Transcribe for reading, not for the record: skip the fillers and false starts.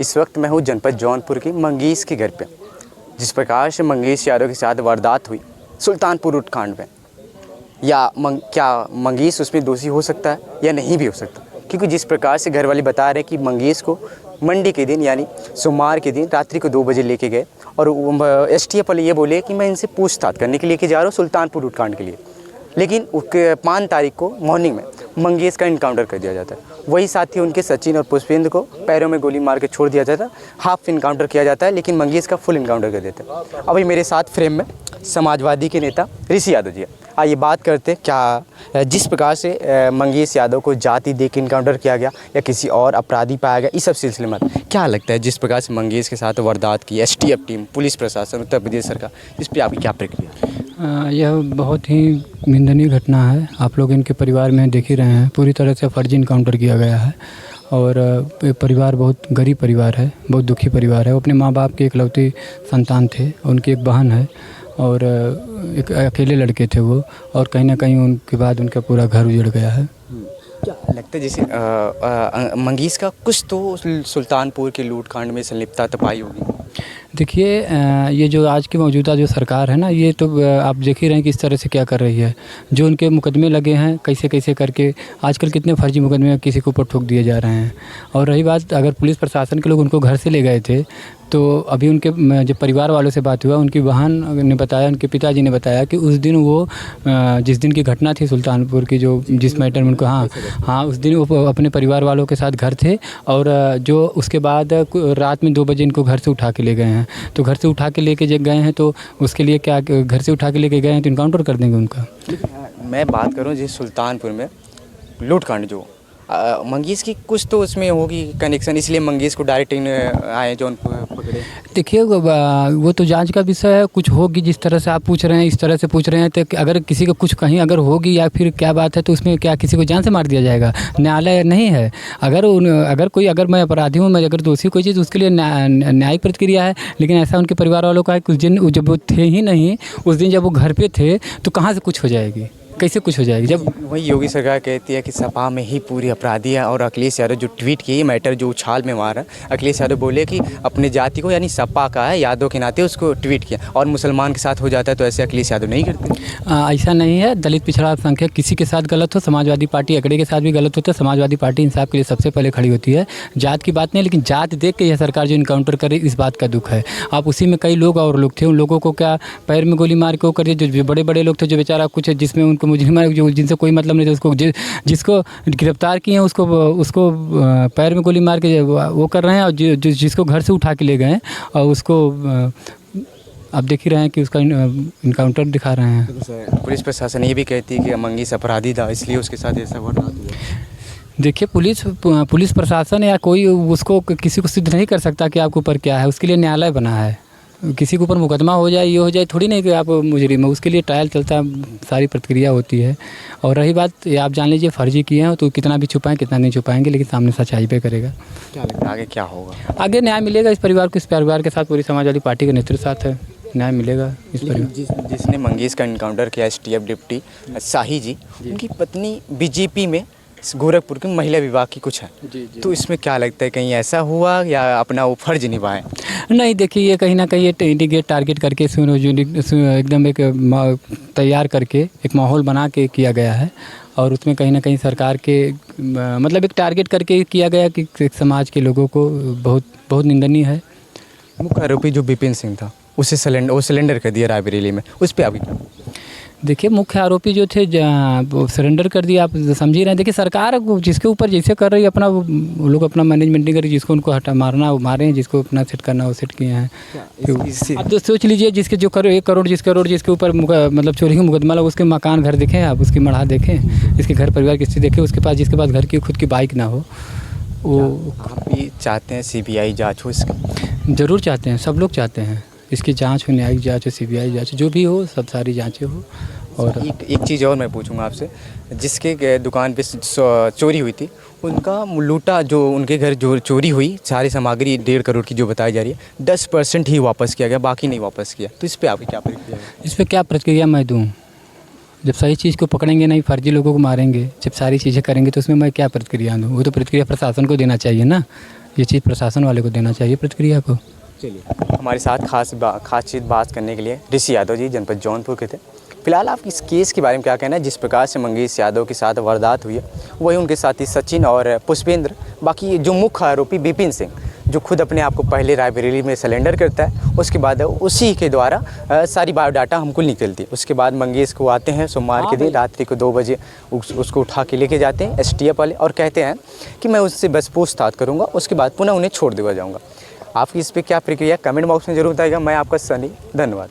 इस वक्त मैं हूँ जनपद जौनपुर की मंगीस के घर पे। जिस प्रकार से मंगीस यादव के साथ वारदात हुई सुल्तानपुर उत्कांड में, क्या मंगीस उसमें दोषी हो सकता है या नहीं भी हो सकता, क्योंकि जिस प्रकार से घर वाले बता रहे हैं कि मंगीस को मंडे के दिन यानी सोमवार के दिन रात्रि को 2 बजे लेके गए और एसटीएफ वाले ये बोले कि मैं इनसे पूछताछ करने के लिए जा रहा हूँ सुल्तानपुर उत्कांड के लिए, लेकिन उसके 5 तारीख को मॉर्निंग में मंगेश का इनकाउंटर कर दिया जाता है। वही साथी उनके सचिन और पुष्पेंद्र को पैरों में गोली मार के छोड़ दिया जाता है। हाफ इनकाउंटर किया जाता है, लेकिन मंगेश का फुल इनकाउंटर कर देते हैं। अभी मेरे साथ फ्रेम में समाजवादी के नेता ऋषि यादव जी है। आइए बात करते क्या जिस प्रकार से मंगेश यादव को जाति दे के इनकाउंटर किया गया या किसी और अपराधी पाया गया, इस सब सिलसिले में क्या लगता है जिस प्रकार से मंगेश के साथ वारदात की एसटीएफ टीम, पुलिस प्रशासन, उत्तर प्रदेश सरकार, इस पर आपकी क्या प्रतिक्रिया? यह बहुत ही निंदनीय घटना है। आप लोग इनके परिवार में देख ही रहे हैं, पूरी तरह से फर्जी इनकाउंटर किया गया है और परिवार बहुत गरीब परिवार है, बहुत दुखी परिवार है। वो अपने माँ बाप के इकलौती संतान थे, उनकी एक बहन है और एक अकेले लड़के थे वो, और कहीं ना कहीं उनके बाद उनका पूरा घर उजड़ गया है। क्या लगता है जैसे मंगेश का कुछ तो सुल्तानपुर के लूटकांड में संलिप्तता तो पाई होगी? देखिए, ये जो आज की मौजूदा जो सरकार है ना, ये तो आप देख ही रहे हैं कि इस तरह से क्या कर रही है। जो उनके मुकदमे लगे हैं कैसे कैसे करके, आजकल कितने फर्जी मुकदमे किसी के ऊपर ठोक दिए जा रहे हैं। और रही बात, अगर पुलिस प्रशासन के लोग उनको घर से ले गए थे, तो अभी उनके जब परिवार वालों से बात हुआ, उनकी बहन ने बताया, उनके पिताजी ने बताया कि उस दिन वो जिस दिन की घटना थी सुल्तानपुर की, जो जिस मैटर में उनको हाँ उस दिन वो अपने परिवार वालों के साथ घर थे और जो उसके बाद रात में 2 बजे इनको घर से उठा के ले गए हैं। तो घर से उठा के लेके जब गए हैं तो उसके लिए क्या, घर से उठा के लेके गए हैं तो इनकाउंटर कर देंगे उनका। मैं बात करूं जिस सुल्तानपुर में लूटकांड जो मंगेश की कुछ तो उसमें होगी कनेक्शन, इसलिए मंगेश को डायरेक्ट आए जो उनको पकड़े। देखिए, वो तो जांच का विषय है। कुछ होगी, जिस तरह से आप पूछ रहे हैं इस तरह से पूछ रहे हैं, तो अगर किसी का कुछ कहीं अगर होगी या फिर क्या बात है, तो उसमें क्या किसी को जान से मार दिया जाएगा? न्यायालय नहीं है। अगर मैं अपराधी हूँ, मैं अगर दोषी कोई चीज़, उसके लिए न्यायिक प्रतिक्रिया है। लेकिन ऐसा उनके परिवार वालों का है, कुछ दिन जब वो थे ही नहीं, उस दिन जब वो घर पे थे, तो कहाँ से कुछ हो जाएगी, कैसे कुछ हो जाएगी? जब वही योगी सरकार कहती है कि सपा में ही पूरी अपराधी है, और अखिलेश यादव जो ट्वीट किए मैटर जो उछाल में मारा, अखिलेश यादव बोले कि अपने जाति को यानी सपा का है, यादव के नाते उसको ट्वीट किया, और मुसलमान के साथ हो जाता है तो ऐसे अखिलेश यादव नहीं करते। ऐसा नहीं है। दलित पिछड़ा अल्पसंख्यक किसी के साथ गलत हो, समाजवादी पार्टी अकड़े के साथ भी गलत होता है, समाजवादी पार्टी इंसाफ के लिए सबसे पहले खड़ी होती है। जात की बात नहीं, लेकिन जात देख के यह सरकार जो इनकाउंटर करे, इस बात का दुख है। आप उसी में कई लोग और लोग थे, उन लोगों को क्या पैर में गोली मार के वो करिए, जो बड़े बड़े लोग थे, जो बेचारा कुछ जिसमें उनको मुजरिम जो जिनसे कोई मतलब नहीं था, उसको जिसको गिरफ्तार किए हैं उसको पैर में गोली मार के वो कर रहे हैं, और जिसको घर से उठा के ले गए और उसको आप देख ही रहे हैं कि उसका इनकाउंटर दिखा रहे हैं। पुलिस प्रशासन ये भी कहती है कि मंगेश अपराधी था, इसलिए उसके साथ ऐसा वारदात हुआ। देखिए, पुलिस प्रशासन या कोई उसको किसी को सिद्ध नहीं कर सकता कि आपके ऊपर क्या है। उसके लिए न्यायालय बना है। किसी के ऊपर मुकदमा हो जाए, ये हो जाए, थोड़ी नहीं कि आप मुजरिम है। उसके लिए ट्रायल चलता है, सारी प्रक्रिया होती है। और रही बात, ये आप जान लीजिए फर्जी किए हैं तो कितना भी छुपाएं, कितना नहीं छुपाएंगे, लेकिन सामने सच्चाई पे करेगा। क्या लगता है आगे क्या होगा? आगे न्याय मिलेगा इस परिवार को। इस परिवार के साथ पूरी समाजवादी पार्टी के नेतृत्व साथ है, न्याय मिलेगा इस परिवार। जिसने मंगेश का इनकाउंटर किया एसटीएफ डिप्टी शाही जी, उनकी पत्नी बीजेपी में गोरखपुर के महिला विभाग की कुछ है। तो इसमें क्या लगता है, कहीं ऐसा हुआ या अपना वो फर्ज निभाएं? नहीं, देखिए, ये कहीं ना कहीं ये इंडिकेट टारगेट करके एकदम एक तैयार करके एक माहौल बना के किया गया है, और उसमें कहीं ना कहीं सरकार के मतलब एक टारगेट करके किया गया कि समाज के लोगों को बहुत बहुत निंदनीय है। मुख्य आरोपी जो विपिन सिंह था, उसे सिलेंडर कर दिया रायबरेली में, उस पर अभी क्या? देखिए, मुख्य आरोपी जो थे सरेंडर कर दिया, आप समझ ही रहे हैं। देखिए, सरकार जिसके ऊपर जैसे कर रही है, अपना वो लोग अपना मैनेजमेंट नहीं कर रही। जिसको उनको मारना वो मारे हैं, जिसको अपना सेट करना वो सेट किए हैं। आप तो सोच लीजिए, जिसके जो 1 करोड़ जिसके ऊपर मतलब चोरी का मुकदमा लगा, उसके मकान घर देखें आप, उसकी मढ़ा देखें, इसके घर परिवार की स्थिति देखें, उसके पास जिसके पास घर की खुद की बाइक ना हो। वो आप भी चाहते हैं सीबीआई जाँच हो इसका? ज़रूर चाहते हैं, सब लोग चाहते हैं इसकी जांच हो, न्यायिक जांच हो, सीबीआई जांच, जो भी हो, सब सारी जांचें हो। और एक चीज़ और मैं पूछूंगा आपसे, जिसके दुकान पे चोरी हुई थी, उनका लूटा जो उनके घर जो चोरी हुई सारी सामग्री 1.5 करोड़ की जो बताई जा रही है, 10% ही वापस किया गया, बाकी नहीं वापस किया। तो इस पर आपकी क्या प्रतिक्रिया है? इस पर क्या प्रतिक्रिया मैं दूँ? जब सही चीज़ को पकड़ेंगे नहीं, फर्जी लोगों को मारेंगे, जब सारी चीज़ें करेंगे, तो उसमें मैं क्या प्रतिक्रिया दूँ? वो तो प्रतिक्रिया प्रशासन को देना चाहिए ना। ये चीज़ प्रशासन वाले को देना चाहिए प्रतिक्रिया को। चलिए, हमारे साथ खास चीज़ बात करने के लिए ऋषि यादव जी जनपद जौनपुर के थे। फिलहाल आप इस केस के बारे में क्या कहना है? जिस प्रकार से मंगेश यादव के साथ वारदात हुई है, वही उनके साथी सचिन और पुष्पेंद्र, बाकी जो मुख्य आरोपी विपिन सिंह, जो खुद अपने आप को पहले रायबरेली में सरेंडर करता है, उसके बाद उसी के द्वारा सारी बायोडाटा हमको निकलती है। उसके बाद मंगेश को आते हैं सोमवार के दिन रात्रि को 2 बजे उसको उठा के लेके जाते हैं STF वाले और कहते हैं कि मैं उससे बस पूछताछ करूँगा, उसके बाद पुनः उन्हें छोड़ दिया जाऊँगा। आपकी इस पर क्या प्रक्रिया, कमेंट बॉक्स में जरूर बताइएगा। मैं आपका सनी, धन्यवाद।